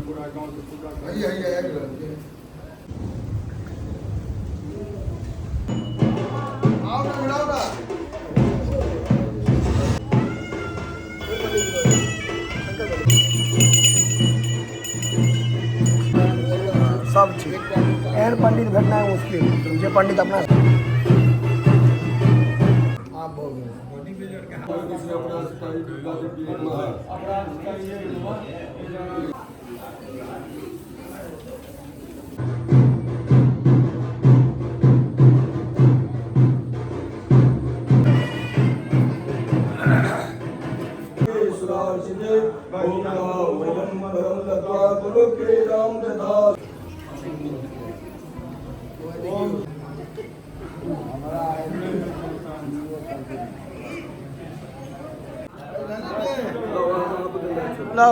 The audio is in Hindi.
सब ठीक एहन पंडित भेटना है मुश्किल जो पंडित अपना आप हो गए लो